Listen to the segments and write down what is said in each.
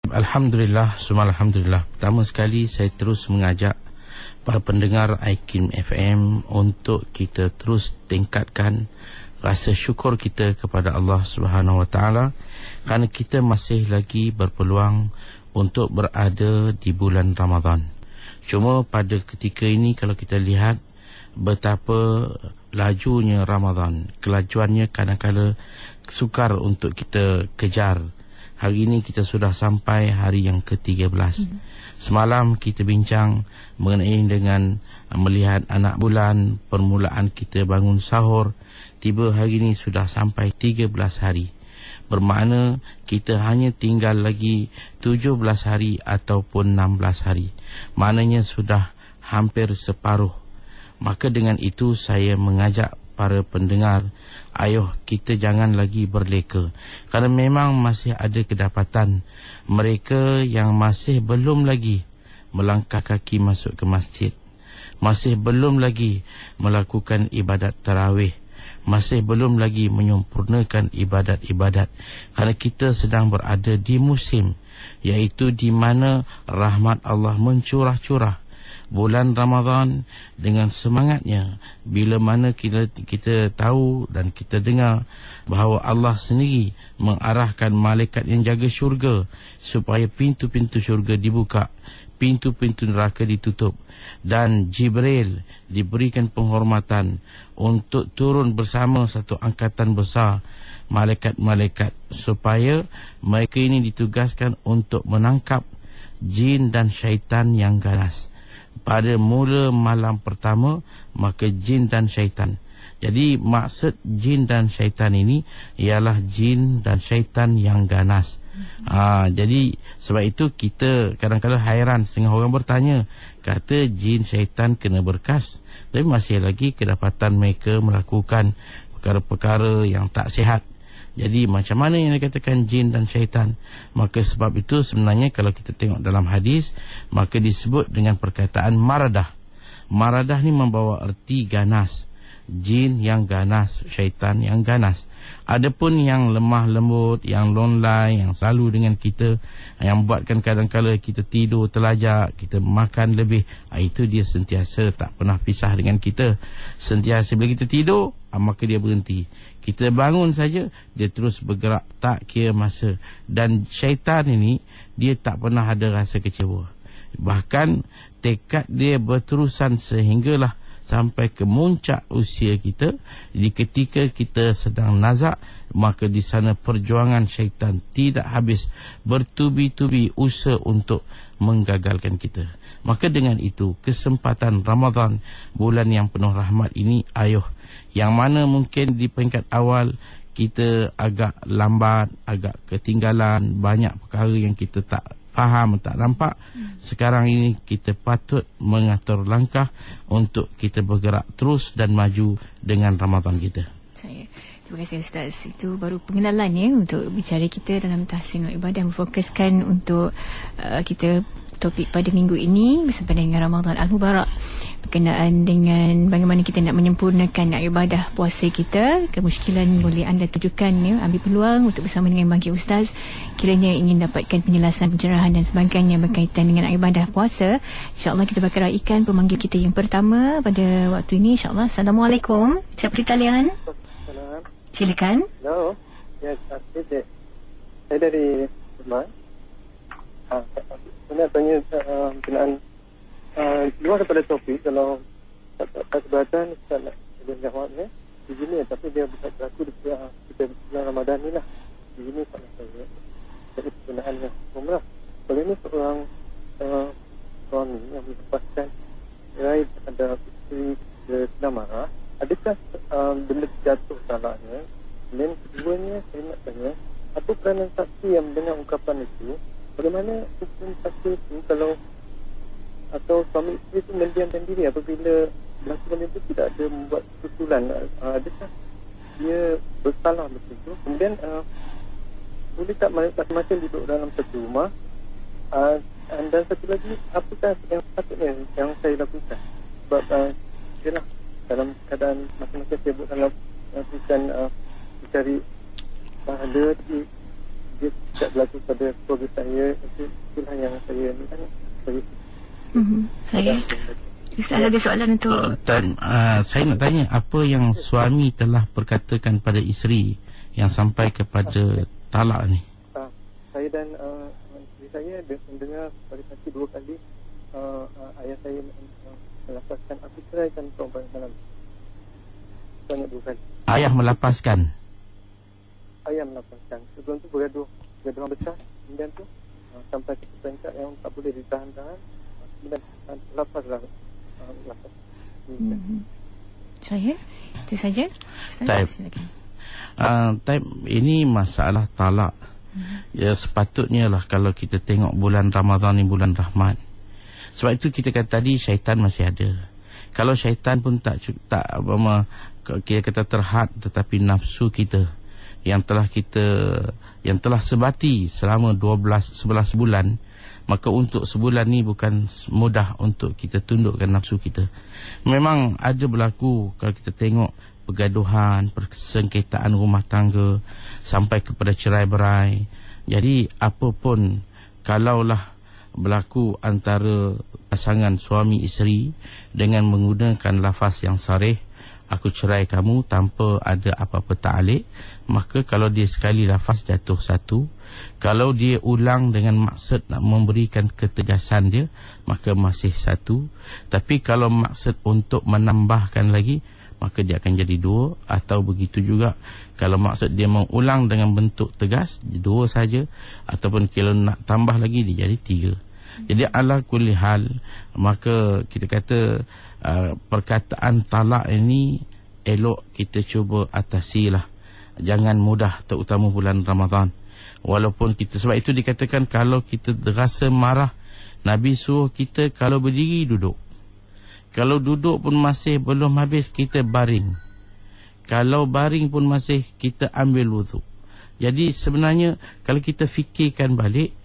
Alhamdulillah, semua Alhamdulillah. Pertama sekali saya terus mengajak para pendengar IKIM FM untuk kita terus tingkatkan rasa syukur kita kepada Allah Subhanahu Wa Taala kerana kita masih lagi berpeluang untuk berada di bulan Ramadan. Cuma pada ketika ini kalau kita lihat betapa lajunya Ramadan, kelajuannya kadang-kadang sukar untuk kita kejar. Hari ini kita sudah sampai hari yang ke-13. Semalam kita bincang mengenai dengan melihat anak bulan, permulaan kita bangun sahur. Tiba hari ini sudah sampai 13 hari. Bermakna kita hanya tinggal lagi 17 hari ataupun 16 hari. Maknanya sudah hampir separuh. Maka dengan itu saya mengajak para pendengar, ayo kita jangan lagi berleka. Kerana memang masih ada kedapatan mereka yang masih belum lagi melangkah kaki masuk ke masjid, masih belum lagi melakukan ibadat tarawih, masih belum lagi menyempurnakan ibadat-ibadat. Kerana kita sedang berada di musim, iaitu di mana rahmat Allah mencurah-curah. Bulan Ramadan dengan semangatnya, bila mana kita tahu dan kita dengar bahawa Allah sendiri mengarahkan malaikat yang jaga syurga supaya pintu-pintu syurga dibuka, pintu-pintu neraka ditutup, dan Jibril diberikan penghormatan untuk turun bersama satu angkatan besar malaikat-malaikat supaya mereka ini ditugaskan untuk menangkap jin dan syaitan yang ganas. Pada mula malam pertama, maka jin dan syaitan. Jadi maksud jin dan syaitan ini ialah jin dan syaitan yang ganas. Jadi sebab itu kita kadang-kadang hairan, setengah orang bertanya, kata jin syaitan kena berkas, tapi masih lagi kedapatan mereka melakukan perkara-perkara yang tak sihat. Jadi macam mana yang dikatakan jin dan syaitan? Maka sebab itu sebenarnya kalau kita tengok dalam hadis, maka disebut dengan perkataan maradah. Maradah ni membawa erti ganas. Jin yang ganas, syaitan yang ganas. Adapun yang lemah lembut, yang lonely, yang selalu dengan kita, yang buatkan kadang-kadang kita tidur terlajak, kita makan lebih, itu dia sentiasa tak pernah pisah dengan kita. Sentiasa bila kita tidur, maka dia berhenti. Kita bangun saja, dia terus bergerak, tak kira masa. Dan syaitan ini, dia tak pernah ada rasa kecewa. Bahkan tekad dia berterusan sehinggalah sampai ke muncak usia kita. Jadi ketika kita sedang nazak, maka di sana perjuangan syaitan tidak habis, bertubi-tubi usaha untuk menggagalkan kita. Maka dengan itu, kesempatan Ramadan, bulan yang penuh rahmat ini, ayo, yang mana mungkin di peringkat awal kita agak lambat, agak ketinggalan, banyak perkara yang kita tak faham, tak nampak. Sekarang ini kita patut mengatur langkah untuk kita bergerak terus dan maju dengan Ramadan kita. Terima kasih Ustaz. Itu baru pengenalan ya untuk bicara kita dalam tahsinul ibadah, memfokuskan untuk kita topik pada minggu ini bersempena dengan Ramadan Al-Mubarak, berkenaan dengan bagaimana kita nak menyempurnakan ibadah puasa kita. Kemusykilan boleh anda tujukan ya, ambil peluang untuk bersama dengan Bagi Ustaz kiranya ingin dapatkan penjelasan, pencerahan dan sebagainya berkaitan dengan ibadah puasa. InsyaAllah kita bakal raikan pemanggil kita yang pertama pada waktu ini, insyaAllah. Assalamualaikum, siapa di talian? Silakan. Hello. Ya, saya dari Rumah. Saya nak tanya berkenaan luar daripada topik. Kalau tak keberatan, saya nak jawabnya di sini, tapi dia bukan berlaku di kita bulan Ramadan ni lah. Di sini tak nak saya. Jadi perkenaannya umrah. Kalau ini seorang suami yang melepaskan cerai pada isteri dia sedang marah, adakah benda jatuh salahnya? Dan keduanya saya nak tanya, apa peranan saksi yang mendengar ungkapan itu? Bagaimana hukum saksi itu kalau atau suami isteri itu mendiamkan diri apabila berlaku benda itu tidak ada membuat susulan? Adakah dia bersalah betul itu? Kemudian boleh tak masing-masing duduk dalam satu rumah? Dan satu lagi, apakah yang sepatutnya yang saya lakukan? Sebab yalah, dalam keadaan masing-masing sibuk dalam melakukan mencari pahala, dia tidak berlaku pada keluarga saya. Itulah yang saya minta bagi Saya Ustaz ada soalan untuk saya nak tanya, apa yang suami telah perkatakan pada isteri yang sampai kepada talak ni? Saya dan isteri saya mendengar pada kaki 2 kali ayah saya melapaskan aku ceraikan perempuan salam. Banyak 2 kali. Ayah melapaskan. Sebelum tu bergaduhan besar. Kemudian tu sampai ke peringkat yang tak boleh ditahan-tahan. Kemudian lapaslah. Saya itu saja. Ini masalah talak. Ya, sepatutnya lah kalau kita tengok bulan Ramadan ni bulan rahmat. Sebab itu kita kata tadi syaitan masih ada. Kalau syaitan pun tak kita kata terhad, tetapi nafsu kita yang telah sebati selama 11 bulan, maka untuk sebulan ni bukan mudah untuk kita tundukkan nafsu kita. Memang ada berlaku kalau kita tengok pergaduhan, persengketaan rumah tangga sampai kepada cerai-berai. Jadi apapun, kalaulah berlaku antara pasangan suami isteri dengan menggunakan lafaz yang sarih, aku cerai kamu, tanpa ada apa-apa ta'liq, maka kalau dia sekali lafaz jatuh satu. Kalau dia ulang dengan maksud nak memberikan ketegasan dia, maka masih satu. Tapi kalau maksud untuk menambahkan lagi, maka dia akan jadi 2. Atau begitu juga kalau maksud dia mengulang dengan bentuk tegas, 2 saja. Ataupun kalau nak tambah lagi, dia jadi 3. Jadi ala kulli hal, maka kita kata perkataan talak ini elok kita cuba atasilah. Jangan mudah, terutama bulan Ramadan. Walaupun kita, sebab itu dikatakan kalau kita rasa marah, Nabi suruh kita kalau berdiri duduk. Kalau duduk pun masih belum habis, kita baring. Kalau baring pun masih, kita ambil wuduk. Jadi sebenarnya kalau kita fikirkan balik,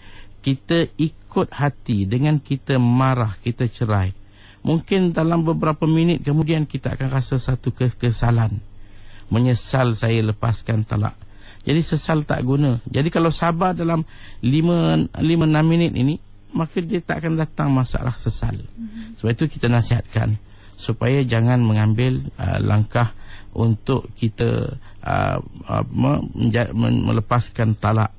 kita ikut hati dengan kita marah, kita cerai. Mungkin dalam beberapa minit kemudian kita akan rasa satu kekesalan. Menyesal saya lepaskan talak. Jadi sesal tak guna. Jadi kalau sabar dalam 5-6 minit ini, maka dia tak akan datang masalah sesal. Sebab itu kita nasihatkan supaya jangan mengambil langkah untuk kita melepaskan talak.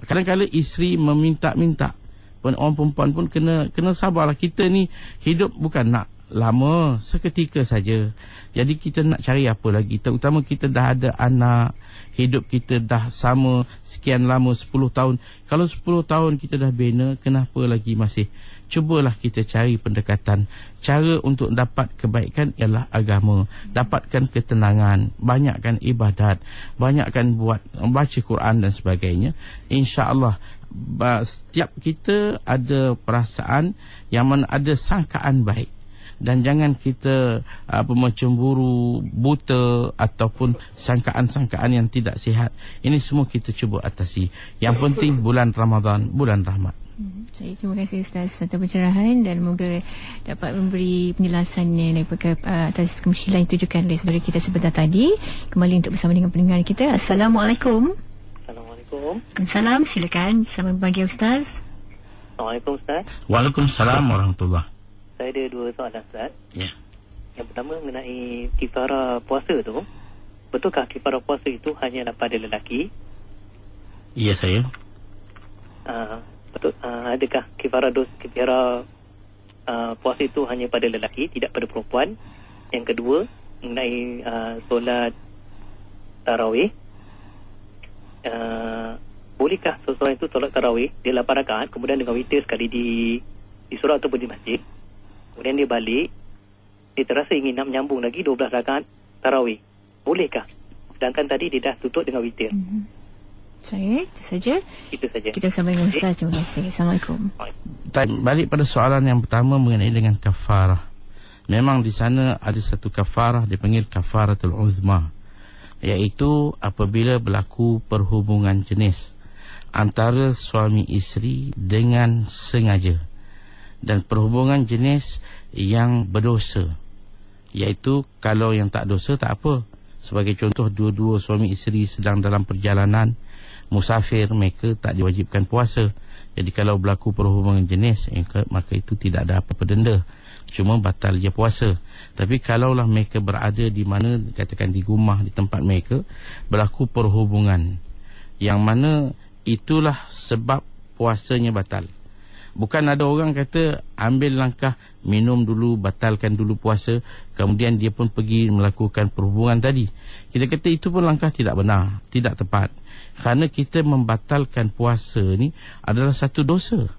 Kadang-kadang isteri meminta-minta, orang perempuan pun kena sabarlah. Kita ni hidup bukan nak lama, seketika saja. Jadi kita nak cari apa lagi? Terutama kita dah ada anak, hidup kita dah sama sekian lama, 10 tahun. Kalau 10 tahun kita dah bina, kenapa lagi masih? Cubalah kita cari pendekatan. Cara untuk dapat kebaikan ialah agama. Dapatkan ketenangan, banyakkan ibadat, banyakkan baca Quran dan sebagainya. InsyaAllah setiap kita ada perasaan yang mana ada sangkaan baik. Dan jangan kita mencemburu, buta ataupun sangkaan-sangkaan yang tidak sihat. Ini semua kita cuba atasi. Yang penting bulan Ramadan, bulan rahmat. Saya terima kasih Ustaz atas pencerahan dan moga dapat memberi penjelasannya daripada atas kemusykilan yang ditujukan oleh saudara kita sebentar tadi. Kembali untuk bersama dengan pendengar kita. Assalamualaikum. Assalamualaikum. Salam, silakan bersama bagi Ustaz. Assalamualaikum Ustaz. Waalaikumsalam warahmatullahi. Saya ada 2 soalan Ustaz. Ya. Yang pertama mengenai kifarah puasa tu. Betulkah kifarah puasa itu hanyalah pada lelaki? Ya saya. Betul. Adakah kifarah puasa itu hanya pada lelaki, tidak pada perempuan? Yang kedua mengenai solat tarawih. Bolehkah seseorang itu solat tarawih dia 8 rakaat, kemudian dengan witir sekali di surau ataupun di masjid, kemudian dia balik, dia terasa ingin nak menyambung lagi 12 rakaat tarawih, bolehkah? Sedangkan tadi dia dah tutup dengan witir. Saya itu saja. Itu saja. Kita sampai dengan Ustaz. Terima kasih. Assalamualaikum. Balik pada soalan yang pertama mengenai dengan kafarah. Memang di sana ada satu kafarah dipanggil kafaratul uzma, iaitu apabila berlaku perhubungan jenis antara suami isteri dengan sengaja, dan perhubungan jenis yang berdosa, iaitu kalau yang tak dosa tak apa. Sebagai contoh, dua-dua suami isteri sedang dalam perjalanan, musafir, mereka tak diwajibkan puasa. Jadi kalau berlaku perhubungan jenis, maka itu tidak ada apa-apa denda, cuma batal je puasa. Tapi kalaulah mereka berada di mana, katakan di rumah, di tempat mereka, berlaku perhubungan, yang mana itulah sebab puasanya batal. Bukan ada orang kata ambil langkah minum dulu, batalkan dulu puasa, kemudian dia pun pergi melakukan perhubungan tadi. Kita kata itu pun langkah tidak benar, tidak tepat. Kerana kita membatalkan puasa ni adalah satu dosa.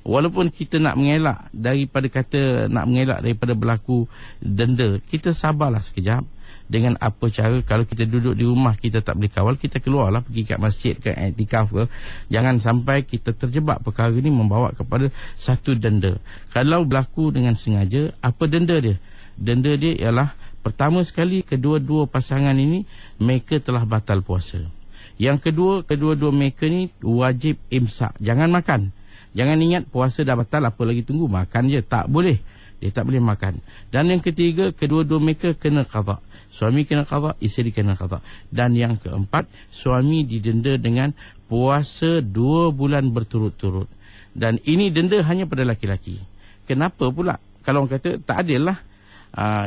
Walaupun kita nak mengelak daripada berlaku denda, kita sabarlah sekejap. Dengan apa cara, kalau kita duduk di rumah kita tak boleh kawal, kita keluarlah pergi kat masjid ke iktikaf ke. Jangan sampai kita terjebak perkara ni membawa kepada satu denda. Kalau berlaku dengan sengaja, apa denda dia? Denda dia ialah, pertama sekali, kedua-dua pasangan ini mereka telah batal puasa. Yang kedua, kedua-dua mereka ni wajib imsak, jangan makan. Jangan ingat puasa dah batal, apa lagi tunggu, makan je, tak boleh. Dia tak boleh makan. Dan yang ketiga, kedua-dua mereka kena qada. Suami kena qada, isteri kena qada. Dan yang keempat, suami didenda dengan puasa 2 bulan berturut-turut. Dan ini denda hanya pada laki-laki. Kenapa pula? Kalau orang kata tak adil lah.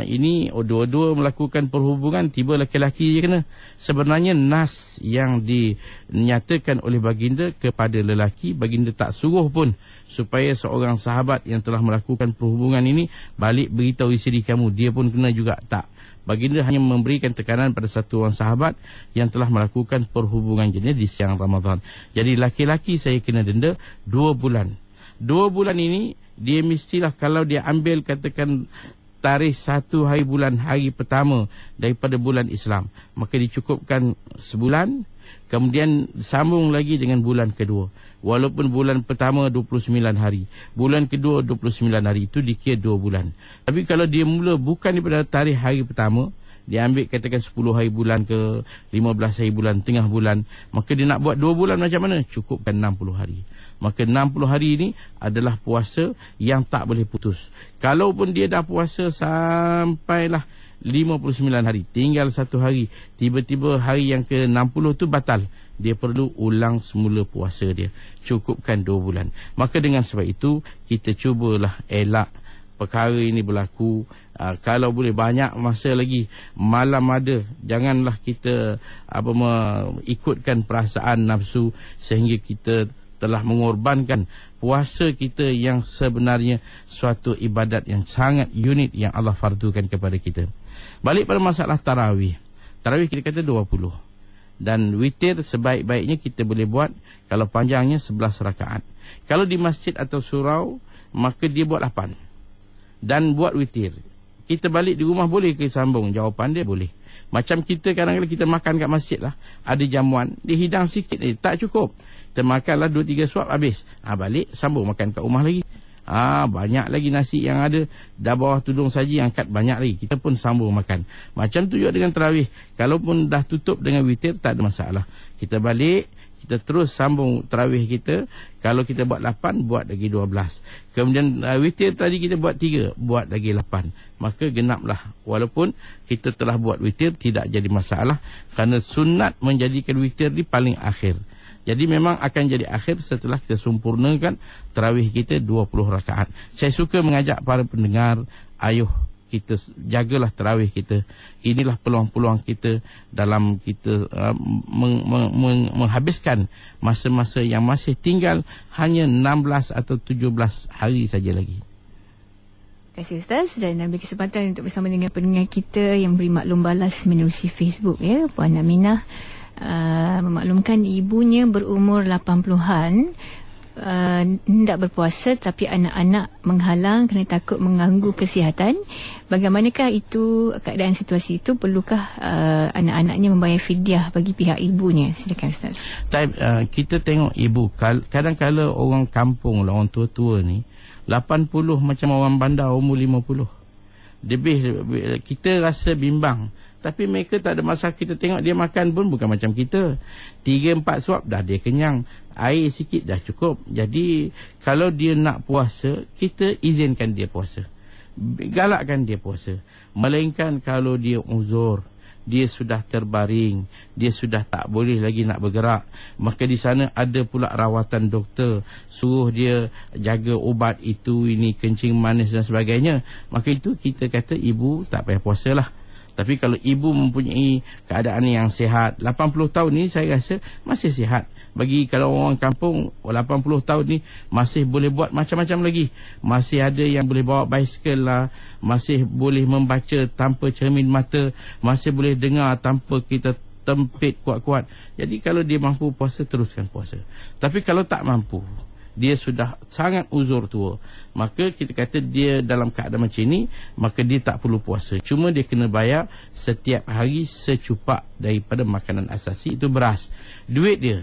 Ini dua-dua melakukan perhubungan, tiba laki-laki je kena. Sebenarnya nas yang dinyatakan oleh baginda kepada lelaki, baginda tak suruh pun supaya seorang sahabat yang telah melakukan perhubungan ini balik beritahu isteri kamu, dia pun kena juga, tak. Baginda hanya memberikan tekanan pada satu orang sahabat yang telah melakukan perhubungan jenis di siang Ramadan. Jadi laki-laki saya kena denda 2 bulan. 2 bulan ini dia mestilah, kalau dia ambil katakan tarikh 1 hari bulan, hari pertama daripada bulan Islam, maka dicukupkan sebulan, kemudian sambung lagi dengan bulan kedua. Walaupun bulan pertama 29 hari, bulan kedua 29 hari, itu dikira 2 bulan. Tapi kalau dia mula bukan daripada tarikh hari pertama, dia ambil katakan 10 hari bulan ke 15 hari bulan, tengah bulan, maka dia nak buat 2 bulan macam mana? Cukupkan 60 hari. Maka 60 hari ini adalah puasa yang tak boleh putus. Kalaupun dia dah puasa sampailah 59 hari, tinggal 1 hari, tiba-tiba hari yang ke-60 tu batal, dia perlu ulang semula puasa dia. Cukupkan 2 bulan. Maka dengan sebab itu, kita cubalah elak perkara ini berlaku. Kalau boleh banyak masa lagi, malam ada, janganlah kita ikutkan perasaan nafsu sehingga kita telah mengorbankan puasa kita yang sebenarnya suatu ibadat yang sangat unik yang Allah fardukan kepada kita. Balik pada masalah tarawih. Tarawih kita kata 20. Dan witir sebaik-baiknya kita boleh buat kalau panjangnya 11 rakaat. Kalau di masjid atau surau, maka dia buat 8. Dan buat witir. Kita balik di rumah boleh ke sambung? Jawapan dia boleh. Macam kita kadang-kadang kita makan kat masjid lah, ada jamuan, dihidang sikit, tak cukup. Kita makanlah 2-3 suap habis. Balik sambung makan kat rumah lagi. Banyak lagi nasi yang ada, dah bawah tudung saji angkat banyak lagi, kita pun sambung makan. Macam tu juga dengan tarawih. Kalaupun dah tutup dengan witir, tak ada masalah. Kita balik, kita terus sambung tarawih kita. Kalau kita buat 8, buat lagi 12. Kemudian witir tadi kita buat 3, buat lagi 8. Maka genaplah. Walaupun kita telah buat witir, tidak jadi masalah, kerana sunat menjadikan witir di paling akhir. Jadi memang akan jadi akhir setelah kita sempurnakan tarawih kita 20 rakaat. Saya suka mengajak para pendengar, ayuh kita jagalah tarawih kita. Inilah peluang-peluang kita dalam kita menghabiskan masa-masa yang masih tinggal hanya 16 atau 17 hari saja lagi. Terima kasih Ustaz, dan ambil kesempatan untuk bersama dengan pendengar kita yang beri maklum balas menerusi Facebook ya. Puan Aminah memaklumkan ibunya berumur 80-an, hendak berpuasa tapi anak-anak menghalang kerana takut mengganggu kesihatan. Bagaimanakah itu keadaan situasi itu? Perlukah anak-anaknya membayar fidyah bagi pihak ibunya? Silakan Ustaz. Kita tengok ibu, kadang-kadang orang kampung lah, orang tua-tua ni 80 macam orang bandar umur 50. Kita rasa bimbang. Tapi mereka tak ada masalah. Kita tengok dia makan pun bukan macam kita. 3-4 suap dah dia kenyang. Air sikit dah cukup. Jadi kalau dia nak puasa, kita izinkan dia puasa, galakkan dia puasa. Melainkan kalau dia uzur, dia sudah terbaring, dia sudah tak boleh lagi nak bergerak, maka di sana ada pula rawatan doktor, suruh dia jaga ubat itu, ini, kencing manis dan sebagainya, maka itu kita kata ibu tak payah puasa lah. Tapi kalau ibu mempunyai keadaan yang sihat, 80 tahun ni saya rasa masih sihat. Bagi kalau orang kampung 80 tahun ni masih boleh buat macam-macam lagi. Masih ada yang boleh bawa basikal lah, masih boleh membaca tanpa cermin mata, masih boleh dengar tanpa kita tempit kuat-kuat. Jadi kalau dia mampu puasa, teruskan puasa. Tapi kalau tak mampu, dia sudah sangat uzur tua, maka kita kata dia dalam keadaan macam ini, maka dia tak perlu puasa. Cuma dia kena bayar setiap hari secupak daripada makanan asasi, itu beras. Duit dia,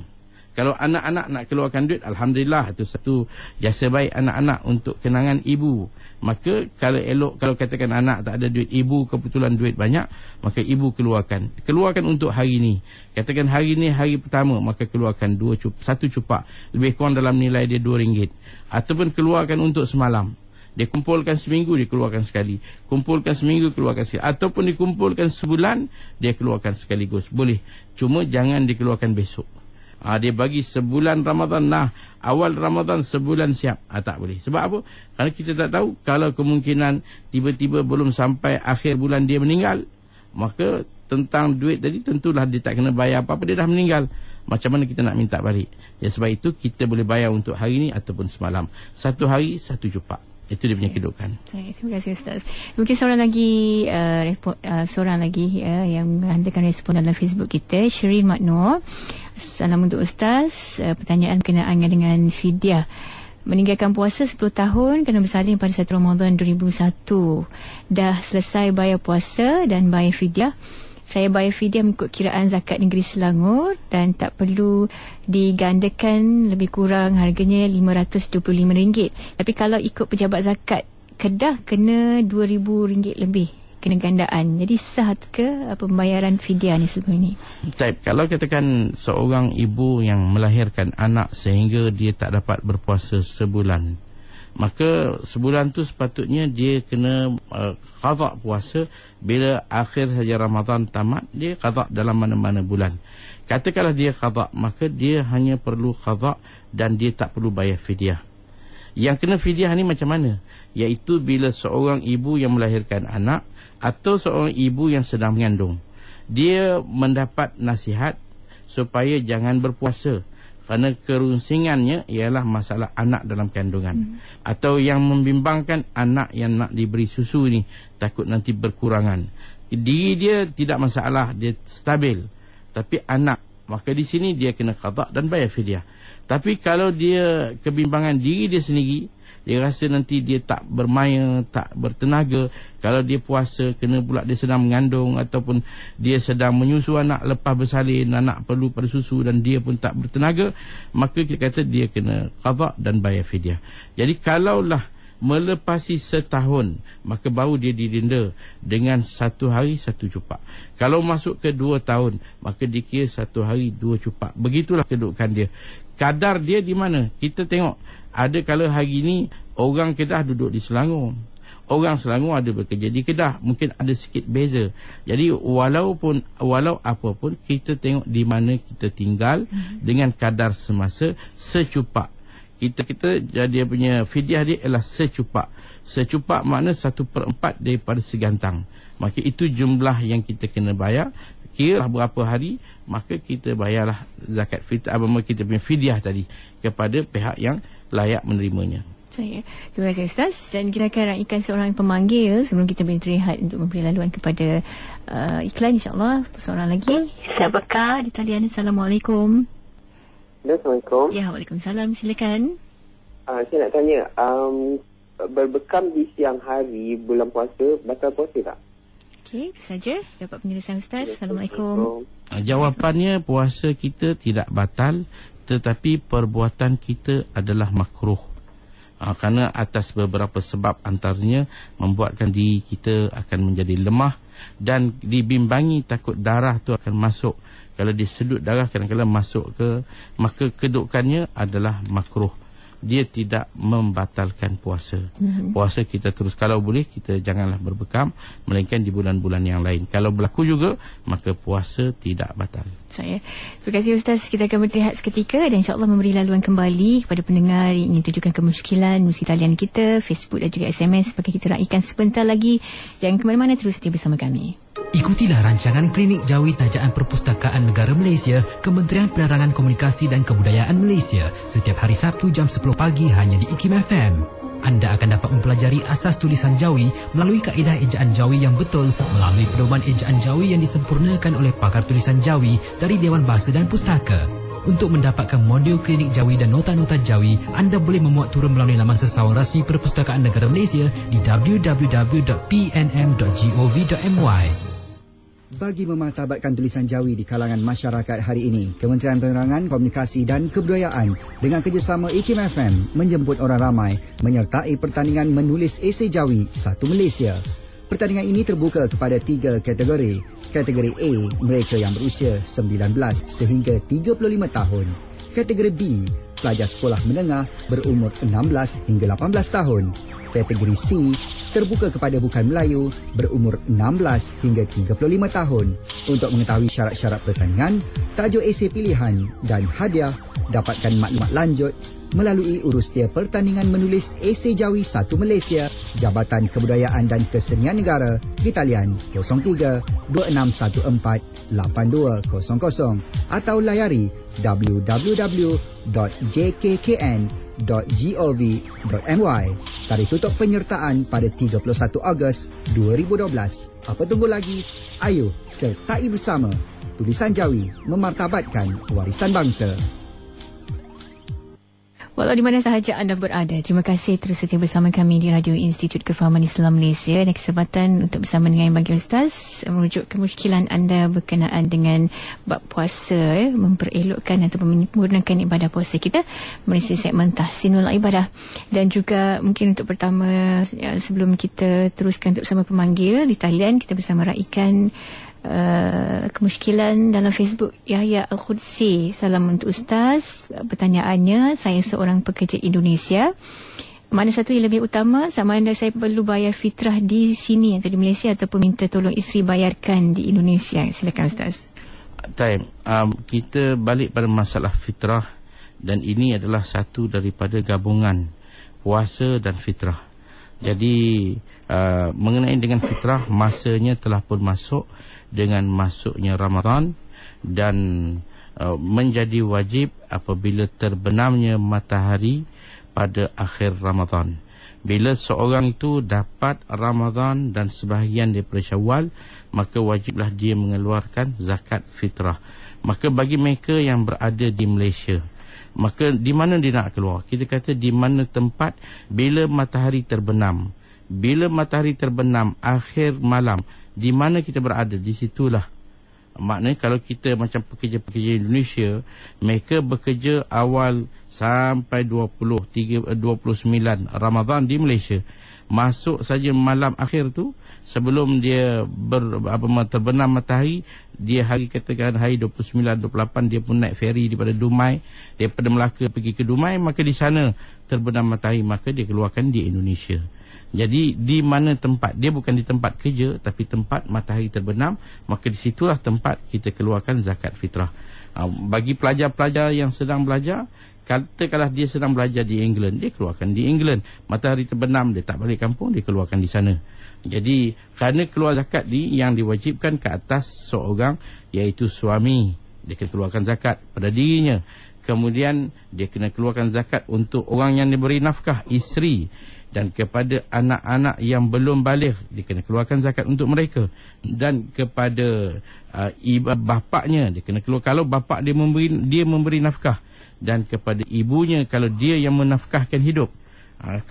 kalau anak-anak nak keluarkan duit, alhamdulillah, itu satu jasa baik anak-anak untuk kenangan ibu. Maka kalau elok, kalau katakan anak tak ada duit, ibu kebetulan duit banyak, maka ibu keluarkan untuk hari ni. Katakan hari ni hari pertama, maka keluarkan satu cupak, lebih kurang dalam nilai dia RM2. Ataupun keluarkan untuk semalam. Dia kumpulkan seminggu, dia keluarkan sekali. Kumpulkan seminggu, keluarkan sekali. Ataupun dikumpulkan sebulan, dia keluarkan sekaligus. Boleh. Cuma jangan dikeluarkan besok. Dia bagi sebulan Ramadan, awal Ramadan sebulan siap. Tak boleh. Sebab apa? Kerana kita tak tahu, kalau kemungkinan tiba-tiba belum sampai akhir bulan dia meninggal, maka tentang duit tadi tentulah dia tak kena bayar apa-apa, dia dah meninggal. Macam mana kita nak minta balik? Ya, sebab itu kita boleh bayar untuk hari ni ataupun semalam. Satu hari, satu cupak. Itu dia punya kedudukan. Terima kasih Ustaz. Mungkin seorang lagi yang menghantarkan respon dalam Facebook kita, Syirin Maknur. Salam untuk Ustaz. Pertanyaan berkenaan dengan fidyah. Meninggalkan puasa 10 tahun kena bersalin pada 1 Ramadan 2001. Dah selesai bayar puasa dan bayar fidyah. Saya bayar fidyah mengikut kiraan zakat negeri Selangor dan tak perlu digandakan, lebih kurang harganya RM525. Tapi kalau ikut pejabat zakat Kedah kena RM2,000 lebih, kena gandaan. Jadi sah ke pembayaran fidyah ni sebelum ini? Kalau katakan seorang ibu yang melahirkan anak sehingga dia tak dapat berpuasa sebulan, maka sebulan tu sepatutnya dia kena qada puasa. Bila akhir saja Ramadan tamat, dia qada dalam mana-mana bulan. Katakanlah dia qada, maka dia hanya perlu qada dan dia tak perlu bayar fidyah. Yang kena fidyah ni macam mana? Iaitu bila seorang ibu yang melahirkan anak atau seorang ibu yang sedang mengandung, dia mendapat nasihat supaya jangan berpuasa kerana kerunsingannya ialah masalah anak dalam kandungan. Atau yang membimbangkan anak yang nak diberi susu ni, takut nanti berkurangan. Diri dia tidak masalah, dia stabil. Tapi anak, maka di sini dia kena qada dan bayar fidyah. Tapi kalau dia kebimbangan diri dia sendiri, dia rasa nanti dia tak bermaya, tak bertenaga. Kalau dia puasa, kena pula dia sedang mengandung ataupun dia sedang menyusu anak, lepas bersalin, anak perlu pada susu dan dia pun tak bertenaga, maka kita kata dia kena qada dan bayar fidyah. Jadi kalaulah melepasi setahun, maka baru dia didenda dengan 1 hari 1 cupak. Kalau masuk ke 2 tahun, maka dikira 1 hari 2 cupak. Begitulah kedudukan dia. Kadar dia di mana? Kita tengok. Ada kalau hari ni orang Kedah duduk di Selangor, orang Selangor ada bekerja di Kedah, mungkin ada sikit beza. Jadi walau apa pun kita tengok di mana kita tinggal dengan kadar semasa secupak. Kita dia punya fidyah dia ialah secupak. Secupak makna 1/4 daripada segantang. Maka itu jumlah yang kita kena bayar. Kira berapa hari, maka kita bayarlah zakat fitrah, kita punya fidyah tadi kepada pihak yang layak menerimanya. Terima kasih Ustaz. Dan kita akan raikan seorang pemanggil sebelum kita berehat untuk memberi laluan kepada iklan, insyaAllah. Seorang lagi, Saya Bekar di talian. Assalamualaikum. Assalamualaikum. Ya, waalaikumsalam. Silakan. Saya nak tanya, berbekam di siang hari bulan puasa, batal puasa tak? Okey, itu saja dapat penjelasan Ustaz. Assalamualaikum. Jawapannya, puasa kita tidak batal, tetapi perbuatan kita adalah makruh. Kerana atas beberapa sebab, antaranya membuatkan diri kita akan menjadi lemah dan dibimbangi takut darah tu akan masuk. Kalau disedut darah kadang-kadang masuk ke, maka kedudukannya adalah makruh. dia tidak membatalkan puasa. Puasa kita terus, kalau boleh kita janganlah berbekam, melainkan di bulan-bulan yang lain. Kalau berlaku juga, maka puasa tidak batal. Terima kasih Ustaz. Kita akan berehat seketika dan insyaAllah memberi laluan kembali kepada pendengar yang ingin tunjukkan kemusykilan melalui talian kita, Facebook dan juga SMS. Bagi kita raikan sebentar lagi. Jangan ke mana-mana, terus setia bersama kami. Ikutilah rancangan Klinik Jawi Tajaan Perpustakaan Negara Malaysia, Kementerian Penerangan Komunikasi dan Kebudayaan Malaysia, setiap hari Sabtu jam 10 pagi hanya di IKIM FM. Anda akan dapat mempelajari asas tulisan Jawi melalui kaedah ejaan Jawi yang betul melalui pedoman ejaan Jawi yang disempurnakan oleh pakar tulisan Jawi dari Dewan Bahasa dan Pustaka. Untuk mendapatkan modul Klinik Jawi dan nota-nota Jawi, anda boleh memuat turun melalui laman sesawang rasmi Perpustakaan Negara Malaysia di www.pnm.gov.my. Bagi memartabatkan tulisan Jawi di kalangan masyarakat hari ini, Kementerian Penerangan, Komunikasi dan Kebudayaan dengan kerjasama IKIM FM menjemput orang ramai menyertai pertandingan menulis esei Jawi 1 Malaysia. Pertandingan ini terbuka kepada 3 kategori. Kategori A, mereka yang berusia 19 sehingga 35 tahun. Kategori B, pelajar sekolah menengah berumur 16 hingga 18 tahun. Kategori C, terbuka kepada bukan Melayu berumur 16 hingga 35 tahun. Untuk mengetahui syarat-syarat pertandingan, tajuk esei pilihan dan hadiah, dapatkan maklumat lanjut melalui urusdia Pertandingan Menulis Esei Jawi 1 Malaysia, Jabatan Kebudayaan dan Kesenian Negara di talian 03-2614-8200 atau layari www.jkkn.gov.my. Tarikh tutup penyertaan pada 31 Ogos 2012. Apa tunggu lagi? Ayo sertai bersama. Tulisan Jawi memartabatkan warisan bangsa. Walau di mana sahaja anda berada, terima kasih terus setia bersama kami di Radio Institut Kefahaman Islam Malaysia. Dan kesempatan untuk bersama dengan Bagi Ustaz merujuk kemusykilan anda berkenaan dengan bab puasa, memperelokkan atau menyempurnakan ibadah puasa kita melalui segmen Tahsinul Ibadah. Dan juga mungkin untuk pertama, sebelum kita teruskan untuk bersama pemanggil di talian, kita bersama raikan kemusykilan dalam Facebook Yahya Al-Khudsi. Salam untuk Ustaz. Pertanyaannya, saya seorang pekerja Indonesia. Mana satu yang lebih utama, sama ada saya perlu bayar fitrah di sini atau di Malaysia ataupun minta tolong isteri bayarkan di Indonesia? Silakan Ustaz. Kita balik pada masalah fitrah, dan ini adalah satu daripada gabungan puasa dan fitrah. Jadi mengenai dengan fitrah, masanya telah pun masuk dengan masuknya Ramadan, dan menjadi wajib apabila terbenamnya matahari pada akhir Ramadan. Bila seorang itu dapat Ramadan dan sebahagian daripada Syawal, maka wajiblah dia mengeluarkan zakat fitrah. Maka bagi mereka yang berada di Malaysia, maka di mana dia nak keluar? Kita kata di mana tempat bila matahari terbenam. Bila matahari terbenam akhir malam, di mana kita berada, di situlah. Maknanya kalau kita macam pekerja-pekerja Indonesia, mereka bekerja awal sampai 29 Ramadan di Malaysia. Masuk saja malam akhir tu, sebelum dia terbenam matahari, dia hari katakan hari 29, 28, dia pun naik feri daripada Dumai, daripada Melaka pergi ke Dumai, maka di sana terbenam matahari, maka dia keluarkan di Indonesia. Jadi di mana tempat, dia bukan di tempat kerja, tapi tempat matahari terbenam, maka di situlah tempat kita keluarkan zakat fitrah. Bagi pelajar-pelajar yang sedang belajar, katakanlah dia sedang belajar di England, dia keluarkan di England. Matahari terbenam, dia tak balik kampung, dia keluarkan di sana. Jadi kerana keluar zakat yang diwajibkan ke atas seorang, iaitu suami, dia kena keluarkan zakat pada dirinya. Kemudian dia kena keluarkan zakat untuk orang yang diberi nafkah, isteri. Dan kepada anak-anak yang belum baligh, dia kena keluarkan zakat untuk mereka. Dan kepada bapaknya, dia kena keluar kalau bapak dia memberi nafkah. Dan kepada ibunya kalau dia yang menafkahkan hidup.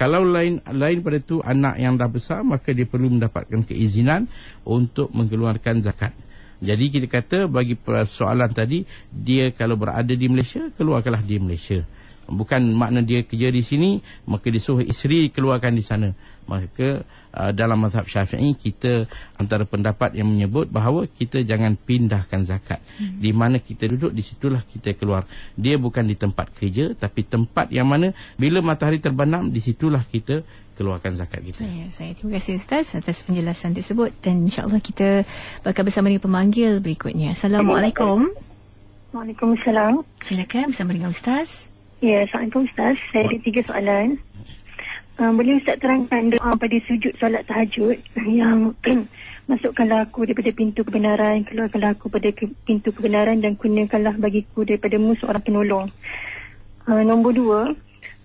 Kalau lain pada itu anak yang dah besar, maka dia perlu mendapatkan keizinan untuk mengeluarkan zakat. Jadi kita kata bagi soalan tadi, dia kalau berada di Malaysia, keluarkanlah di Malaysia. Bukan makna dia kerja di sini maka disuruh isteri keluarkan di sana. Maka dalam mazhab Syafi'i kita antara pendapat yang menyebut bahawa kita jangan pindahkan zakat. Di mana kita duduk di situlah kita keluar. Dia bukan di tempat kerja tapi tempat yang mana bila matahari terbenam di situlah kita keluarkan zakat kita. Saya terima kasih Ustaz atas penjelasan tersebut dan insya-Allah kita bakal bersama dengan pemanggil berikutnya. Assalamualaikum. Waalaikumsalam. Silakan bersama dengan Ustaz. Ya, Assalamualaikum Ustaz. Saya ada 3 soalan. Boleh Ustaz terangkan doa pada sujud solat tahajud yang masukkanlah aku daripada pintu kebenaran, keluarkanlah aku pada pintu kebenaran dan kurniakanlah bagiku daripada-Mu seorang penolong. Nombor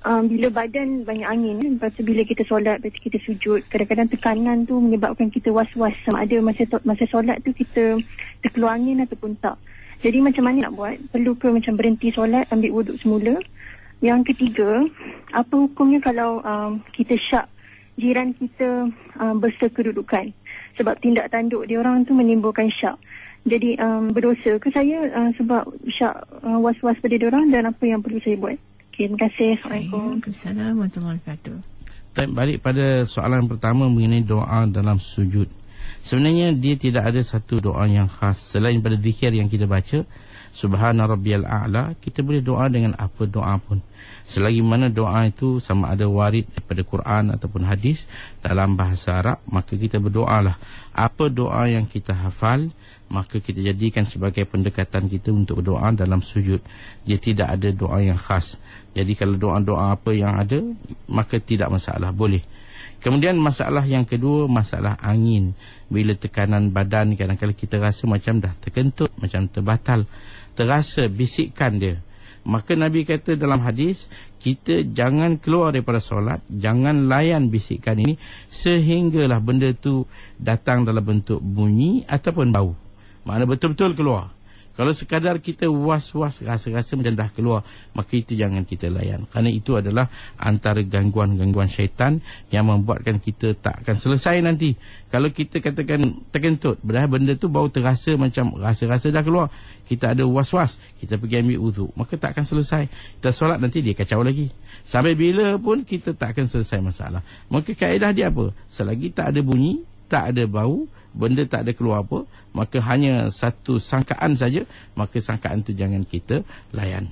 2, bila badan banyak angin, lepas tu bila kita solat, lepas kita sujud, kadang-kadang tekanan tu menyebabkan kita was-was sama ada masa solat tu kita terkeluar angin ataupun tak. Jadi macam mana nak buat? Perlu ke macam berhenti solat, ambil wuduk semula? Yang ketiga, apa hukumnya kalau kita syak jiran kita bersekedudukan? Sebab tindak tanduk dia orang tu menimbulkan syak. Jadi berdosa ke saya sebab syak was-was pada dia orang dan apa yang perlu saya buat? Okay, terima kasih. Assalamualaikum. Waalaikumsalam warahmatullahi wabarakatuh. Balik pada soalan pertama mengenai doa dalam sujud. Sebenarnya dia tidak ada satu doa yang khas selain pada zikir yang kita baca. Subhana rabbiyal a'la, kita boleh doa dengan apa doa pun. Selagi mana doa itu sama ada warid daripada Quran ataupun hadis dalam bahasa Arab, maka kita berdoalah. Apa doa yang kita hafal, maka kita jadikan sebagai pendekatan kita untuk berdoa dalam sujud. Dia tidak ada doa yang khas. Jadi kalau doa-doa apa yang ada, maka tidak masalah, boleh. Kemudian masalah yang kedua, masalah angin. Bila tekanan badan, kadang-kadang kita rasa macam dah terkentut, macam terbatal, terasa bisikan dia. Maka Nabi kata dalam hadis, kita jangan keluar daripada solat, jangan layan bisikan ini sehinggalah benda tu datang dalam bentuk bunyi ataupun bau. Maknanya betul-betul keluar. Kalau sekadar kita was-was, rasa-rasa macam dah keluar, maka itu jangan kita layan. Kerana itu adalah antara gangguan-gangguan syaitan yang membuatkan kita tak akan selesai nanti. Kalau kita katakan terkentut, padahal benda tu baru terasa macam rasa-rasa dah keluar, kita ada was-was, kita pergi ambil wuduk, maka tak akan selesai. Kita solat nanti dia kacau lagi. Sampai bila pun kita tak akan selesai masalah. Maka kaedah dia apa? Selagi tak ada bunyi, tak ada bau, benda tak ada keluar apa, maka hanya satu sangkaan saja, maka sangkaan tu jangan kita layan.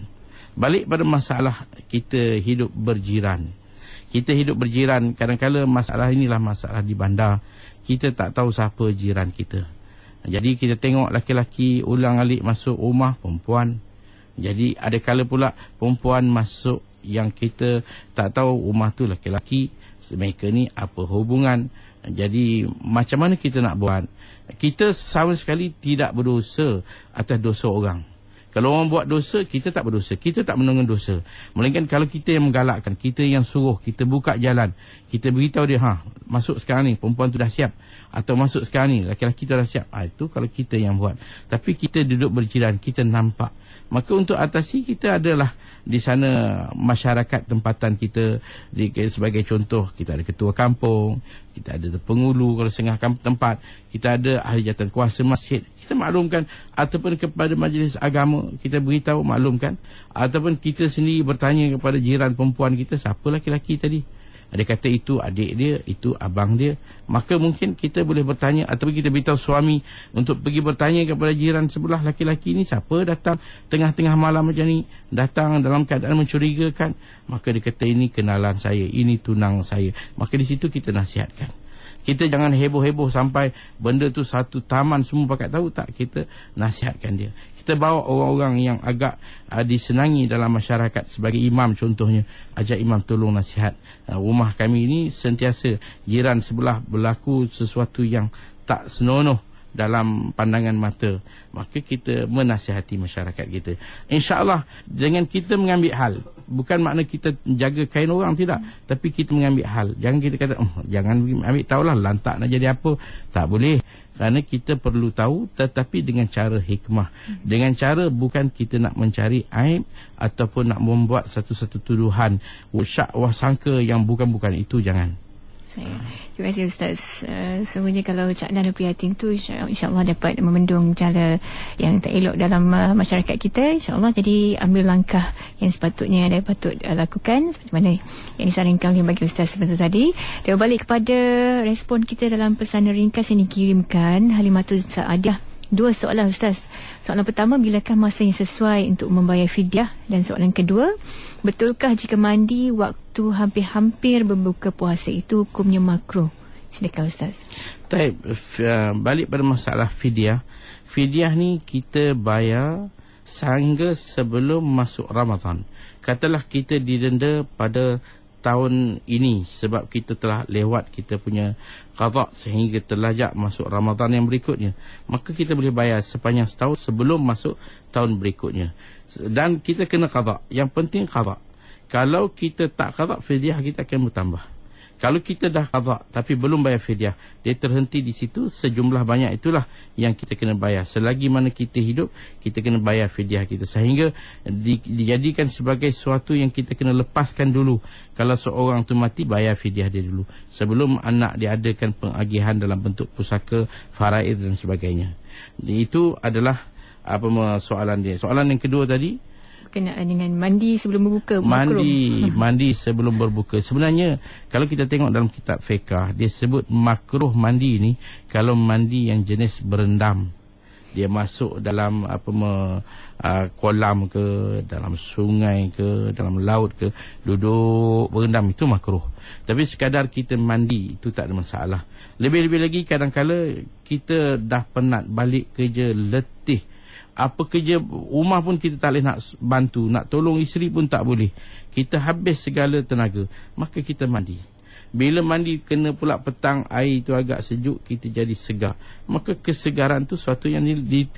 Balik pada masalah kita hidup berjiran. Kita hidup berjiran, kadang-kadang masalah inilah masalah di bandar. Kita tak tahu siapa jiran kita. Jadi kita tengok laki-laki ulang-alik masuk rumah perempuan. Jadi ada kala pula perempuan masuk yang kita tak tahu rumah tu laki-laki, mereka ni apa hubungan. Jadi macam mana kita nak buat? Kita sama sekali tidak berdosa atas dosa orang. Kalau orang buat dosa, kita tak berdosa, kita tak menanggung dosa. Melainkan kalau kita yang menggalakkan, kita yang suruh, kita buka jalan, kita beritahu dia, masuk sekarang ni, perempuan tu dah siap. Atau masuk sekarang ni, laki-laki tu dah siap. Itu kalau kita yang buat. Tapi kita duduk berjiran, kita nampak. Maka untuk atasi kita adalah di sana masyarakat tempatan kita. Sebagai contoh, kita ada ketua kampung, kita ada pengulu kalau setengah tempat, kita ada ahli jawatan kuasa masjid. Kita maklumkan, ataupun kepada majlis agama kita beritahu, maklumkan. Ataupun kita sendiri bertanya kepada jiran perempuan kita, siapa laki-laki tadi? Dia kata itu adik dia, itu abang dia. Maka mungkin kita boleh bertanya, ataupun kita beritahu suami untuk pergi bertanya kepada jiran sebelah, laki-laki ni siapa datang tengah-tengah malam macam ni, datang dalam keadaan mencurigakan. Maka dia kata ini kenalan saya, ini tunang saya. Maka di situ kita nasihatkan. Kita jangan heboh-heboh sampai benda tu satu taman semua pakat tahu, tak. Kita nasihatkan dia. Kita bawa orang-orang yang agak disenangi dalam masyarakat. Sebagai imam contohnya, ajak imam tolong nasihat. Rumah kami ini sentiasa jiran sebelah berlaku sesuatu yang tak senonoh dalam pandangan mata. Maka kita menasihati masyarakat kita. InsyaAllah dengan kita mengambil hal. Bukan makna kita jaga kain orang, tidak. Tapi kita mengambil hal. Jangan kita kata, jangan ambil tahulah lantak nak jadi apa. Tak boleh. Kerana kita perlu tahu, tetapi dengan cara hikmah. Dengan cara bukan kita nak mencari aib ataupun nak membuat satu-satu tuduhan, syak wasangka yang bukan-bukan, itu jangan. Terima kasih Ustaz. Semuanya kalau Cak Dan dan Prihatin tu insyaAllah dapat memendung cara yang tak elok dalam masyarakat kita, insyaAllah. Jadi ambil langkah yang sepatutnya dan patut lakukan seperti mana yang disarankan oleh bagi Ustaz sebentar tadi. Dan balik kepada respon kita dalam pesanan ringkas yang dikirimkan Halimatul Saadah. 2 soalan Ustaz. Soalan pertama, bilakah masa yang sesuai untuk membayar fidyah? Dan soalan kedua, betulkah jika mandi waktu hampir-hampir berbuka puasa itu hukumnya makruh? Silakan Ustaz. Baik, balik pada masalah fidyah. Fidyah ni kita bayar sehingga sebelum masuk Ramadan. Katalah kita didenda pada tahun ini sebab kita telah lewat kita punya qada sehingga terlajak masuk Ramadan yang berikutnya, maka kita boleh bayar sepanjang setahun sebelum masuk tahun berikutnya. Dan kita kena qada. Yang penting qada. Kalau kita tak qada, fidyah kita akan bertambah. Kalau kita dah qada tapi belum bayar fidyah, dia terhenti di situ, sejumlah banyak itulah yang kita kena bayar. Selagi mana kita hidup, kita kena bayar fidyah kita, sehingga dijadikan sebagai sesuatu yang kita kena lepaskan dulu. Kalau seorang tu mati, bayar fidyah dia dulu sebelum anak diadakan pengagihan dalam bentuk pusaka, faraid dan sebagainya. Itu adalah soalan dia. Soalan yang kedua tadi berkenaan dengan mandi sebelum berbuka. Mandi sebelum berbuka. Sebenarnya kalau kita tengok dalam kitab fiqh, dia sebut makruh mandi ni kalau mandi yang jenis berendam. Dia masuk dalam kolam ke, dalam sungai ke, dalam laut ke, duduk berendam, itu makruh. Tapi sekadar kita mandi, itu tak ada masalah. Lebih-lebih lagi kadang-kala kita dah penat balik kerja, letih, apa kerja rumah pun kita tak boleh nak bantu, nak tolong isteri pun tak boleh, kita habis segala tenaga, maka kita mandi. Bila mandi kena pula petang, air itu agak sejuk, kita jadi segar, maka kesegaran tu suatu yang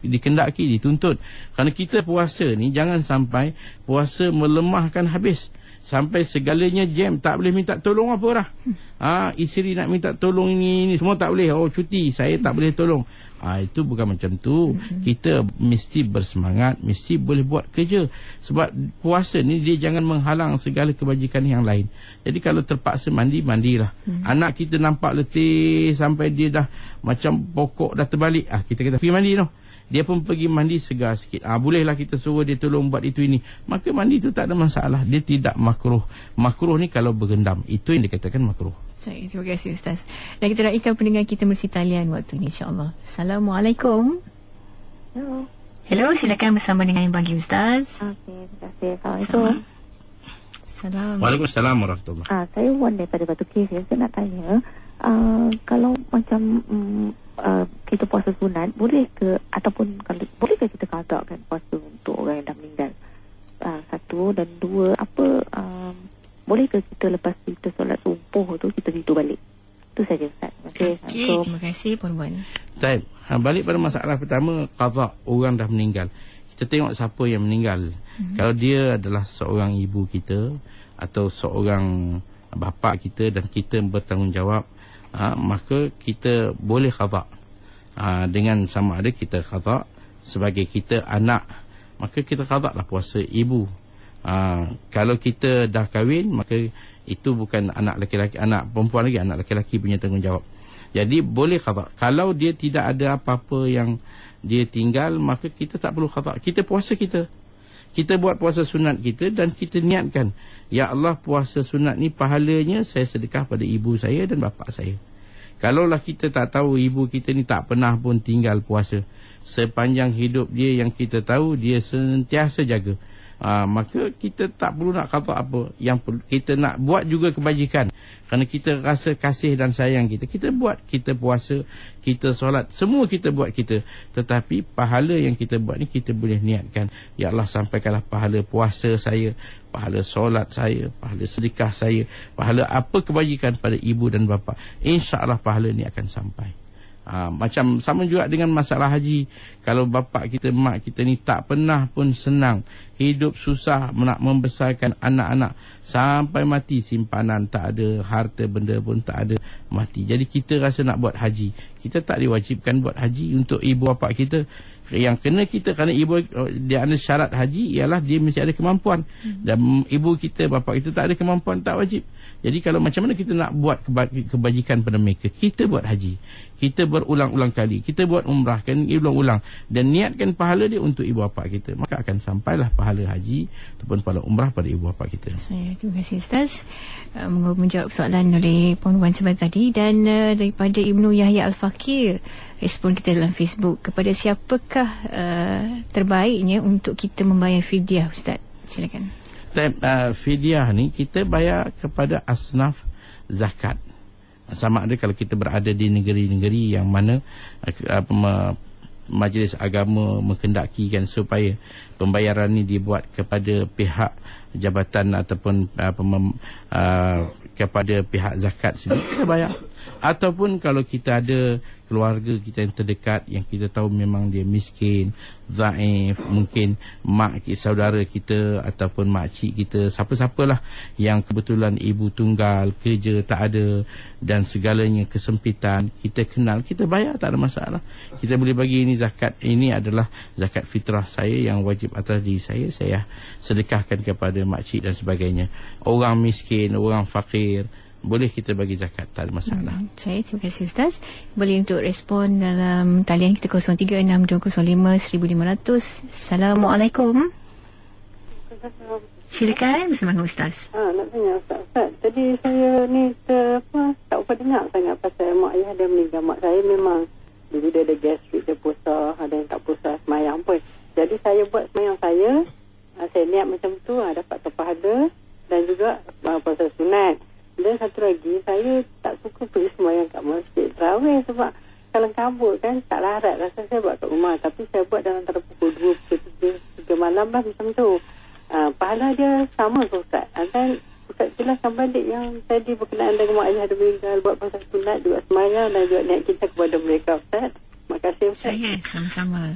dikendaki, dituntut. Kerana kita puasa ni jangan sampai puasa melemahkan habis sampai segalanya jam, tak boleh minta tolong apa dah. Isteri nak minta tolong ini semua tak boleh. Oh, cuti, saya tak boleh tolong. Itu bukan macam tu. Kita mesti bersemangat, mesti boleh buat kerja. Sebab puasa ni dia jangan menghalang segala kebajikan yang lain. Jadi kalau terpaksa mandi, mandilah. Anak kita nampak letih sampai dia dah macam pokok dah terbalik, kita kata pergi mandi noh. Dia pun pergi mandi segar sikit. Bolehlah kita suruh dia tolong buat itu ini. Maka mandi itu tak ada masalah. Dia tidak makruh. Makruh ni kalau bergendam. Itu yang dikatakan makruh. Terima kasih Ustaz. Dan kita doakan pendengar kita mesti talian waktu ni, insyaAllah. Assalamualaikum. Hello, silakan bersama dengan yang bagi Ustaz. Okey, terima kasih. Assalamualaikum. Assalamualaikum. Waalaikumsalam warahmatullahi. Saya Wan daripada Batu Kes. Saya nak tanya, kalau macam kita puasa sunat, boleh ke, ataupun boleh ke kita qada kan puasa untuk orang yang dah meninggal? Satu, dan dua, boleh ke kita lepas kita solat subuh tu kita tidur balik? Itu saja Ustaz. Terima kasih Puan Wan. Baik, balik pada masalah pertama, qada orang dah meninggal. Kita tengok siapa yang meninggal. Kalau dia adalah seorang ibu kita atau seorang bapa kita dan kita bertanggungjawab, maka kita boleh qada. Dengan sama ada kita qada sebagai kita anak, maka kita qada lah puasa ibu. Kalau kita dah kahwin, maka itu bukan anak lelaki, anak perempuan lagi, anak lelaki punya tanggungjawab. Jadi boleh qada. Kalau dia tidak ada apa-apa yang dia tinggal, maka kita tak perlu qada. Kita puasa kita buat puasa sunat kita dan kita niatkan, ya Allah, puasa sunat ni pahalanya saya sedekah pada ibu saya dan bapa saya. Kalaulah kita tak tahu ibu kita ni tak pernah pun tinggal puasa, sepanjang hidup dia yang kita tahu dia sentiasa jaga, maka kita tak perlu nak kata apa. Yang kita nak buat juga kebajikan, kerana kita rasa kasih dan sayang kita buat, kita puasa, kita solat, semua kita buat kita. Tetapi pahala yang kita buat ni kita boleh niatkan, ya Allah, sampaikanlah pahala puasa saya, pahala solat saya, pahala sedekah saya, pahala apa kebajikan pada ibu dan bapa. InsyaAllah pahala ni akan sampai. Macam sama juga dengan masalah haji. Kalau bapa kita, mak kita ni tak pernah pun senang, hidup susah nak membesarkan anak-anak sampai mati, simpanan tak ada, harta benda pun tak ada, mati. Jadi kita rasa nak buat haji, kita tak diwajibkan buat haji untuk ibu bapa kita. Yang kena kita, kerana ibu dia ada syarat haji ialah dia mesti ada kemampuan. Dan ibu kita, bapa kita tak ada kemampuan, tak wajib. Jadi kalau macam mana kita nak buat kebajikan pada mereka, kita buat haji, kita berulang-ulang kali, kita buat umrah kan, ulang-ulang, dan niatkan pahala dia untuk ibu bapa kita, maka akan sampailah pahala haji ataupun pahala umrah pada ibu bapa kita. Terima kasih Ustaz menjawab soalan oleh Puan sebentar tadi. Dan daripada Ibnu Yahya Al-Fakir, respon kita dalam Facebook, kepada siapakah terbaiknya untuk kita membayar fidyah, Ustaz? Silakan. Fidyah ni kita bayar kepada asnaf zakat. Sama ada kalau kita berada di negeri-negeri yang mana majlis agama mengendakikan supaya pembayaran ni dibuat kepada pihak jabatan ataupun kepada pihak zakat sendiri, kita bayar. Ataupun kalau kita ada keluarga kita yang terdekat yang kita tahu memang dia miskin, dhaif, mungkin mak saudara kita ataupun makcik kita, siapa-siapalah yang kebetulan ibu tunggal, kerja tak ada dan segalanya kesempitan, kita kenal, kita bayar, tak ada masalah. Kita boleh bagi ini zakat, ini adalah zakat fitrah saya yang wajib atas diri saya sedekahkan kepada makcik dan sebagainya. Orang miskin, orang fakir, boleh kita bagi zakat, tak ada masalah. Terima kasih Ustaz. Boleh untuk respon dalam talian kita 0362051500. Assalamualaikum. Silakan bersama dengan Ustaz. Nak tanya Ustaz, tadi saya ni tak apa dengar sangat pasal mak ayah dia meninggal. Mak saya memang dulu dia ada gastrik, dia puasa, ada yang tak puasa semayang pun. Jadi saya buat semayang saya niat macam tu, dapat pahala dan juga puasa sunat. Dan satu lagi, saya tak suka pergi sembahyang kat masjid tarawih sebab kalau kabut kan tak larat. Rasa saya buat kat rumah, tapi saya buat dalam antara pukul 2, pukul 3 malam lah macam tu. Pahala dia sama ke Ustaz? Dan Ustaz jelaskan balik yang tadi berkenaan dengan mak ayah ada meninggal, buat pasal sunat, juga sembahyang dan juga niat kita kepada mereka, Ustaz. Terima kasih Ustaz. Saya sama-sama.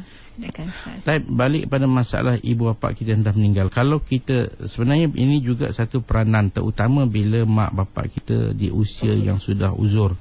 Saya balik pada masalah ibu bapa kita yang dah meninggal. Kalau kita, sebenarnya ini juga satu peranan, terutama bila mak bapa kita di usia yang sudah uzur.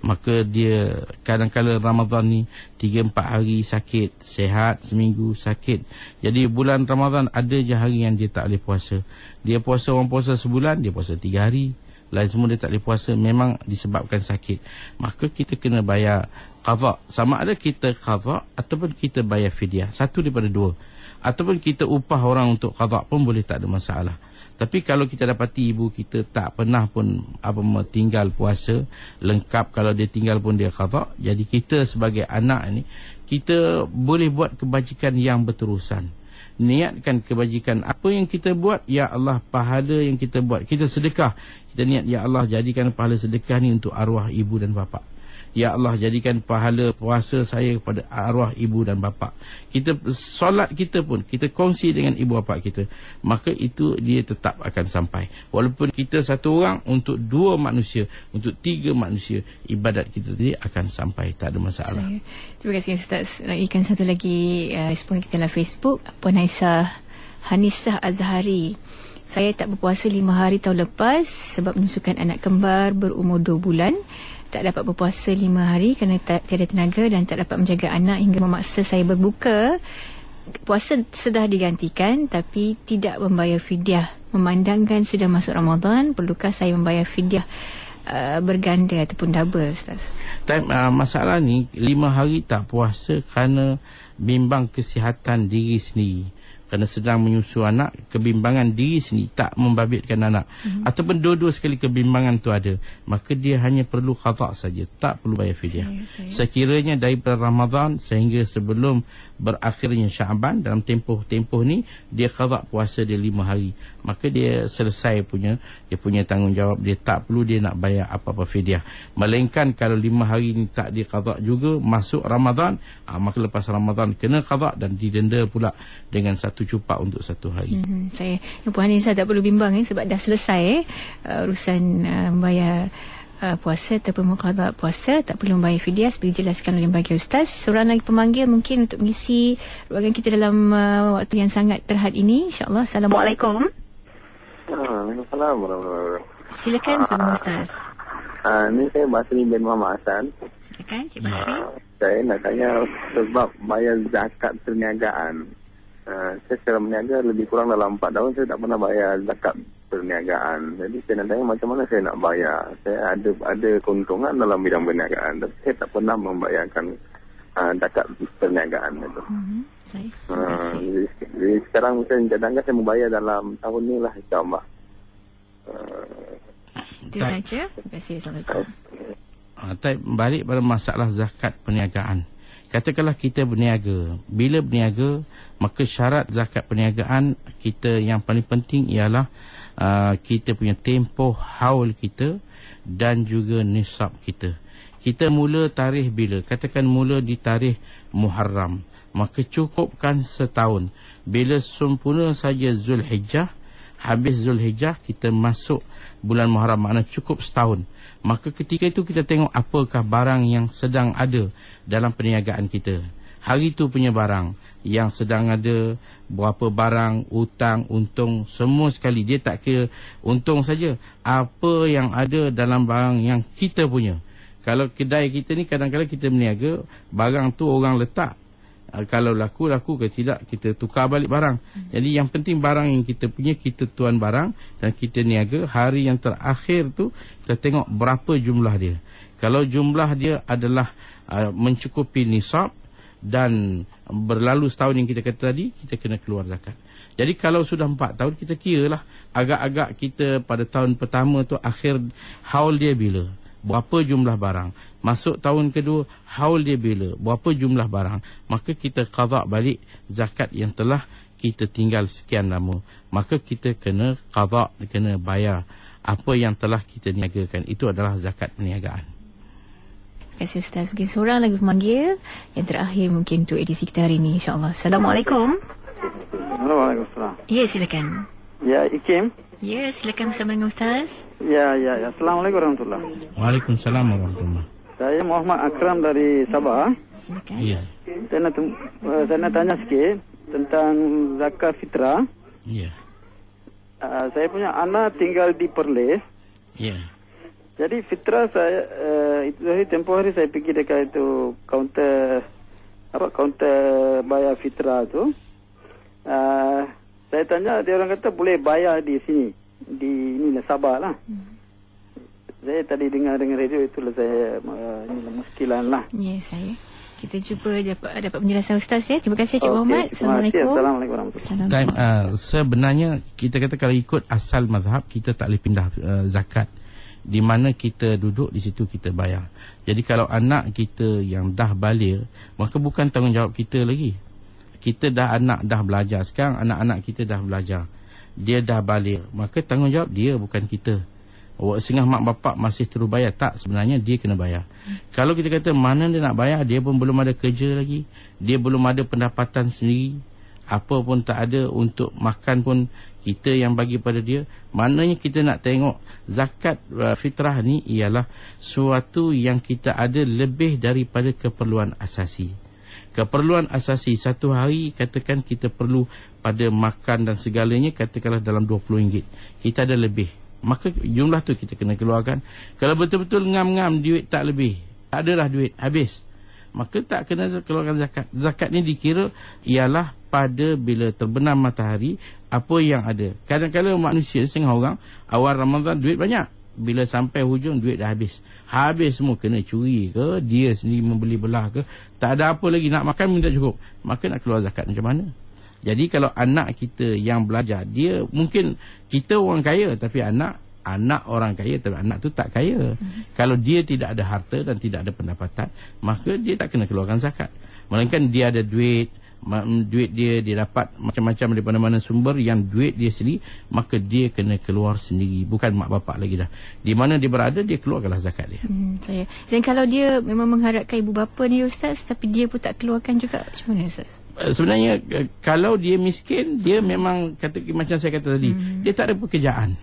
Maka dia kadang-kadang Ramadan ni 3-4 hari sakit, sehat seminggu sakit. Jadi bulan Ramadan ada je hari yang dia tak boleh puasa. Dia puasa, orang puasa sebulan, dia puasa 3 hari. Lain semua dia tak boleh puasa, memang disebabkan sakit. Maka kita kena bayar qadha. Sama ada kita qadha ataupun kita bayar fidyah, satu daripada dua. Ataupun kita upah orang untuk qadha pun boleh, tak ada masalah. Tapi kalau kita dapati ibu kita tak pernah pun tinggal puasa lengkap, kalau dia tinggal pun dia qadha, jadi kita sebagai anak ni, kita boleh buat kebajikan yang berterusan. Niatkan kebajikan apa yang kita buat, ya Allah, pahala yang kita buat, kita sedekah, kita niat, ya Allah, jadikan pahala sedekah ni untuk arwah ibu dan bapa. Ya Allah, jadikan pahala puasa saya kepada arwah ibu dan bapa. Kita solat kita pun kita kongsi dengan ibu bapa kita, maka itu dia tetap akan sampai. Walaupun kita satu orang, untuk 2 manusia, untuk 3 manusia, ibadat kita tadi akan sampai, tak ada masalah. Terima kasih Ustaz. Ikan satu lagi respon kita dalam Facebook. Puan Aisyah Hanisah Azhari. Saya tak berpuasa 5 hari tahun lepas sebab menyusukan anak kembar berumur 2 bulan. Tak dapat berpuasa 5 hari kerana tiada tenaga dan tak dapat menjaga anak hingga memaksa saya berbuka. Puasa sudah digantikan tapi tidak membayar fidyah. Memandangkan sudah masuk Ramadan, perlukah saya membayar fidyah berganda ataupun double, Ustaz? Masalah ni 5 hari tak puasa kerana bimbang kesihatan diri sendiri, kerana sedang menyusu anak, kebimbangan diri sendiri, tak membabitkan anak, ataupun dua-dua sekali kebimbangan tu ada, maka dia hanya perlu qadha saja, tak perlu bayar fidyah. Sekiranya daripada Ramadan sehingga sebelum berakhirnya Syaban, dalam tempoh ni dia qadha puasa dia 5 hari, maka dia selesai dia punya tanggungjawab, dia tak perlu dia nak bayar apa-apa fidyah. Melainkan kalau 5 hari ni tak dia qadha juga, masuk Ramadan, maka lepas Ramadan kena qadha dan didenda pula dengan 1 cupak untuk 1 hari. Saya Puan Anissa tak perlu bimbang sebab dah selesai urusan bayar puasa ataupun qada puasa, tak perlu membayar fidyah seperti dijelaskan oleh bagi Ustaz. Seorang lagi pemanggil mungkin untuk mengisi ruangan kita dalam waktu yang sangat terhad ini, insya-Allah. Assalamualaikum. Assalamualaikum. Silakan sama Ustaz. Ni saya Basri bin Muhammad Hassan. Silakan Cik Bahari. Saya nak tanya sebab bayar zakat perniagaan. Saya secara berniaga lebih kurang dalam 4 tahun saya tak pernah bayar zakat perniagaan. Jadi saya nak tanya macam mana saya nak bayar. Saya ada keuntungan dalam bidang perniagaan, tapi saya tak pernah membayarkan zakat perniagaan itu. Jadi sekarang saya cadangkan saya membayar dalam tahun ni lah, insyaAllah. Itu saja. Terima kasih. Assalamualaikum. Balik pada masalah zakat perniagaan. Katakanlah kita berniaga. Bila berniaga, maka syarat zakat perniagaan kita yang paling penting ialah kita punya tempoh haul kita dan juga nisab kita. Kita mula tarikh bila? Katakan mula di tarikh Muharram, maka cukupkan setahun. Bila sempurna saja Zulhijjah, habis Zulhijjah kita masuk bulan Muharram, makna cukup setahun. Maka ketika itu kita tengok apakah barang yang sedang ada dalam perniagaan kita. Hari itu punya barang yang sedang ada, berapa barang, hutang, untung, semua sekali. Dia tak kira untung saja, apa yang ada dalam barang yang kita punya. Kalau kedai kita ni kadang-kadang kita berniaga, barang tu orang letak. Kalau laku ke tidak, kita tukar balik barang. Jadi yang penting barang yang kita punya, kita tuan barang dan kita niaga. Hari yang terakhir tu kita tengok berapa jumlah dia. Kalau jumlah dia adalah mencukupi nisab dan berlalu setahun yang kita kata tadi, kita kena keluar zakat. Jadi kalau sudah 4 tahun, kita kira lah agak-agak kita pada tahun pertama tu akhir haul dia bila, berapa jumlah barang. Masuk tahun kedua, haul dia bila, berapa jumlah barang. Maka kita qada balik zakat yang telah kita tinggal sekian lama. Maka kita kena qada, kena bayar apa yang telah kita niagakan. Itu adalah zakat perniagaan. Terima kasih Ustaz. Mungkin seorang lagi pemanggil yang terakhir mungkin untuk edisi kita hari ini, insyaAllah. Assalamualaikum. Waalaikumsalam. Ya, silakan. Ya, Ikim. Ya, silakan bersama dengan Ustaz. Ya. Assalamualaikum warahmatullahi. Waalaikumsalam warahmatullahi. Saya Muhammad Akram dari Sabah. Silakan. Ya. Saya nak tanya sikit tentang zakat fitrah. Ya. Saya punya anak tinggal di Perlis. Ya. Jadi fitrah saya itu hari tempoh hari saya pergi dekat itu kaunter bayar fitrah tu. Saya tanya, dia orang kata boleh bayar di sini, di inilah Sabah lah. Saya tadi dengar radio, itulah saya inilah muskilan lah. Ya, saya. Kita cuba dapat penjelasan Ustaz ya. Terima kasih Cik Muhammad. Assalamualaikum. Assalamualaikum warahmatullahi wabarakatuh. Sebenarnya kita kata kalau ikut asal mazhab, kita tak boleh pindah zakat. Di mana kita duduk, di situ kita bayar. Jadi kalau anak kita yang dah baligh, maka bukan tanggungjawab kita lagi. Kita dah belajar. Sekarang anak-anak kita dah belajar, dia dah baligh, maka tanggungjawab dia, bukan kita. Setengah mak bapak masih terus bayar. Tak, sebenarnya dia kena bayar. Kalau kita kata mana dia nak bayar, dia pun belum ada kerja lagi, dia belum ada pendapatan sendiri, apa pun tak ada, untuk makan pun kita yang bagi pada dia. Maknanya kita nak tengok zakat fitrah ni ialah suatu yang kita ada lebih daripada keperluan asasi. Keperluan asasi satu hari, katakan kita perlu pada makan dan segalanya, katakanlah dalam RM20, kita ada lebih, maka jumlah tu kita kena keluarkan. Kalau betul-betul ngam-ngam duit tak lebih, tak adalah duit, habis, maka tak kena keluarkan zakat. Zakat ni dikira ialah pada bila terbenam matahari, apa yang ada. Kadang-kadang manusia setengah orang awal Ramadan duit banyak, bila sampai hujung duit dah habis. Habis semua, kena curi ke, dia sendiri membeli belah ke, tak ada apa lagi, nak makan pun tak cukup, maka nak keluar zakat macam mana? Jadi kalau anak kita yang belajar, dia mungkin kita orang kaya, tapi anak orang kaya, tapi anak tu tak kaya. Kalau dia tidak ada harta dan tidak ada pendapatan, maka dia tak kena keluarkan zakat. Melainkan dia ada duit dia dapat macam-macam daripada mana sumber, yang duit dia sendiri, maka dia kena keluar sendiri, bukan mak bapak lagi dah. Di mana dia berada, dia keluarkanlah zakat dia. Dan kalau dia memang mengharapkan ibu bapa ni Ustaz, tapi dia pun tak keluarkan juga, macam mana Ustaz? Sebenarnya kalau dia miskin, dia memang macam saya kata tadi, dia tak ada pekerjaan,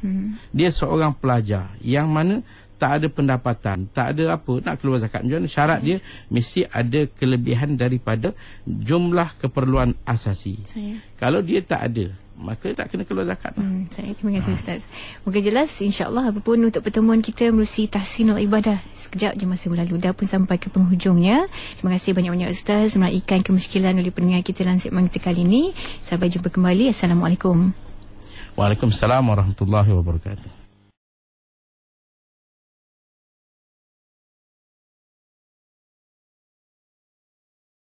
dia seorang pelajar yang mana tak ada pendapatan, tak ada apa, nak keluar zakat macam mana? Syarat dia mesti ada kelebihan daripada jumlah keperluan asasi. Kalau dia tak ada, maka tak kena keluar zakat. Terima kasih Ustaz. Moga jelas, insyaAllah apapun untuk pertemuan kita melalui tahsinul ibadah. Sekejap je masa berlalu, dah pun sampai ke penghujungnya. Terima kasih banyak-banyak Ustaz meraihkan kemusykilan oleh pendengar kita dalam segmen kita kali ini. Sampai jumpa kembali. Assalamualaikum. Waalaikumsalam warahmatullahi wabarakatuh.